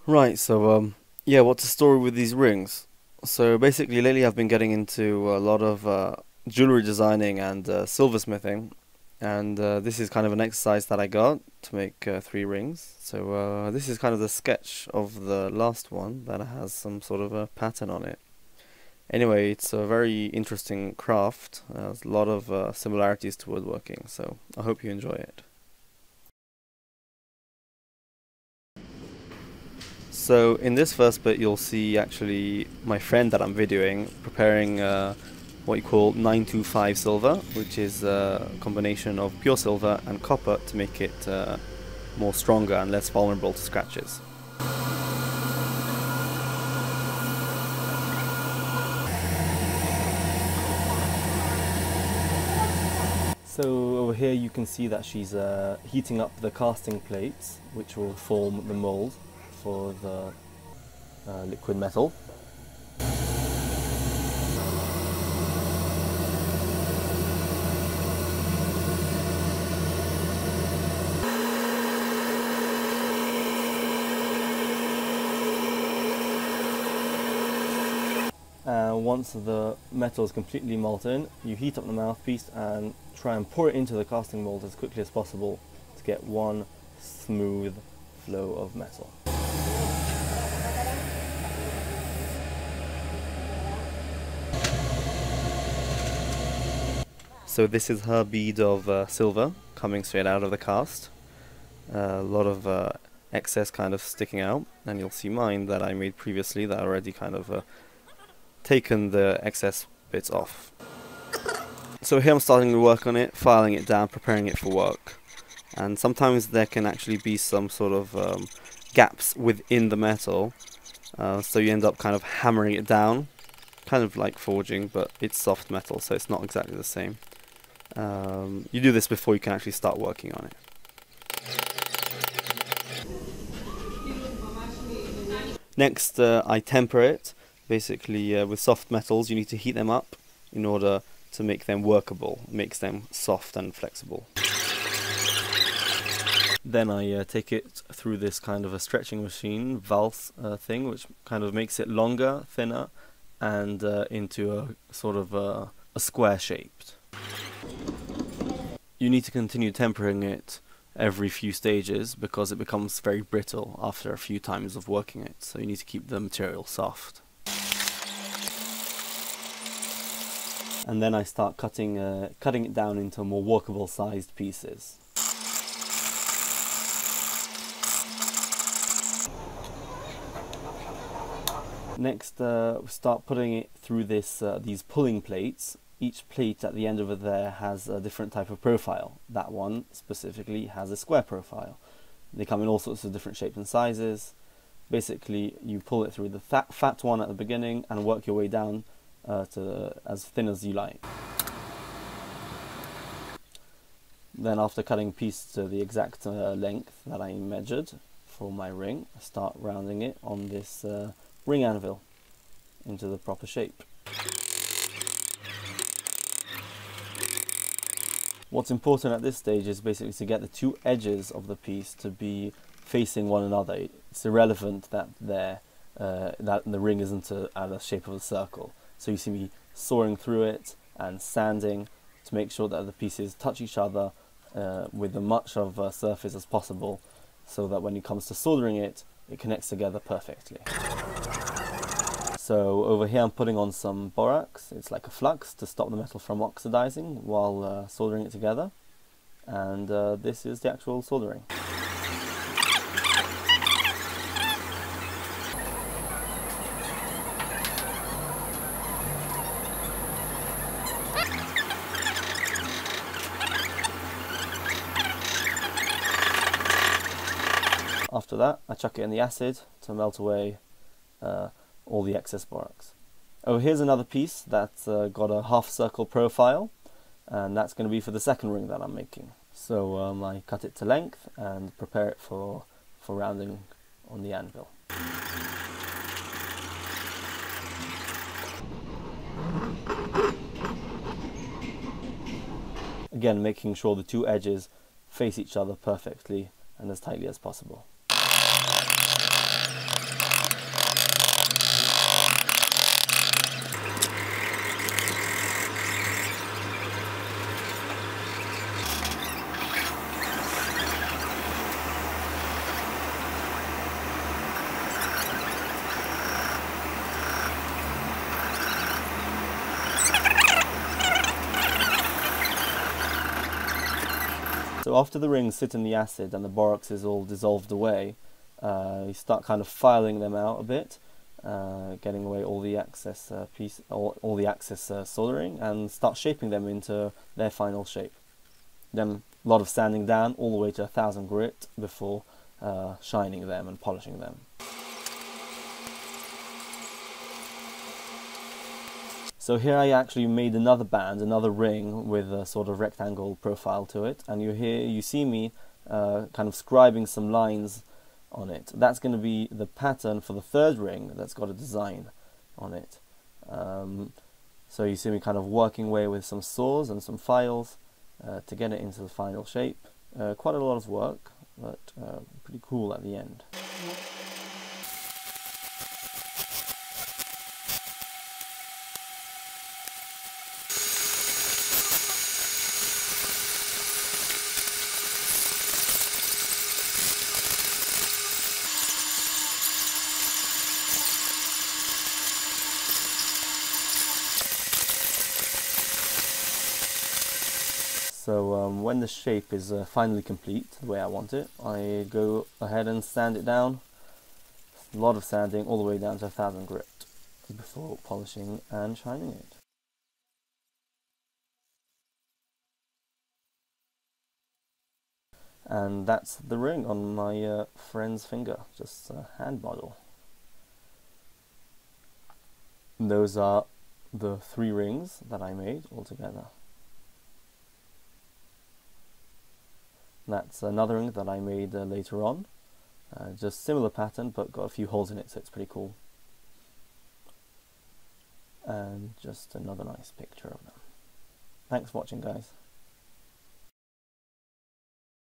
Right, yeah, what's the story with these rings? So basically, lately I've been getting into a lot of jewelry designing and silversmithing, and this is kind of an exercise that I got to make three rings. This is kind of the sketch of the last one that has some sort of a pattern on it. Anyway, it's a very interesting craft. There's a lot of similarities to woodworking, so I hope you enjoy it. So in this first bit you'll see actually my friend that I'm videoing preparing what you call 925 silver, which is a combination of pure silver and copper to make it more stronger and less vulnerable to scratches. So over here you can see that she's heating up the casting plates which will form the mold for the liquid metal. Once the metal is completely molten, you heat up the mouthpiece and try and pour it into the casting mold as quickly as possible to get one smooth flow of metal. So this is her bead of silver coming straight out of the cast. A lot of excess kind of sticking out, and you'll see mine that I made previously that already kind of taken the excess bits off. So here I'm starting to work on it, filing it down, preparing it for work. And sometimes there can actually be some sort of gaps within the metal, so you end up kind of hammering it down, kind of like forging, but it's soft metal, so it's not exactly the same. You do this before you can actually start working on it. Next, I temper it. Basically, with soft metals, you need to heat them up in order to make them workable. It makes them soft and flexible. Then I take it through this kind of a stretching machine, valse thing, which kind of makes it longer, thinner, and into a sort of a square shaped. You need to continue tempering it every few stages because it becomes very brittle after a few times of working it, so you need to keep the material soft. And then I start cutting it down into more workable sized pieces. Next, we start putting it through these pulling plates. Each plate at the end over there has a different type of profile. That one specifically has a square profile. They come in all sorts of different shapes and sizes. Basically, you pull it through the fat one at the beginning and work your way down to as thin as you like. Then after cutting a piece to the exact length that I measured for my ring, I start rounding it on this ring anvil into the proper shape. What's important at this stage is basically to get the two edges of the piece to be facing one another. It's irrelevant that that the ring isn't at the shape of a circle. So you see me sawing through it and sanding to make sure that the pieces touch each other with as much of a surface as possible, so that when it comes to soldering it, it connects together perfectly. So over here I'm putting on some borax. It's like a flux to stop the metal from oxidizing while soldering it together. And this is the actual soldering. After that, I chuck it in the acid to melt away all the excess borax. Oh, here's another piece that's got a half circle profile, and that's going to be for the second ring that I'm making. So I cut it to length and prepare it for rounding on the anvil. Again, making sure the two edges face each other perfectly and as tightly as possible. So after the rings sit in the acid and the borax is all dissolved away, you start kind of filing them out a bit, getting away all the excess all the excess soldering, and start shaping them into their final shape. Then a lot of sanding down all the way to 1000 grit before shining them and polishing them. So here I actually made another band, another ring with a sort of rectangle profile to it, and you see me kind of scribing some lines on it. That's going to be the pattern for the third ring that's got a design on it. So you see me kind of working away with some saws and some files to get it into the final shape. Quite a lot of work, but pretty cool at the end. So when the shape is finally complete, the way I want it, I go ahead and sand it down. A lot of sanding all the way down to 1000 grit before polishing and shining it. And that's the ring on my friend's finger, just a hand model. And those are the 3 rings that I made all together. That's another ring that I made later on, just similar pattern but got a few holes in it, so it's pretty cool. And just another nice picture of them. Thanks for watching, guys.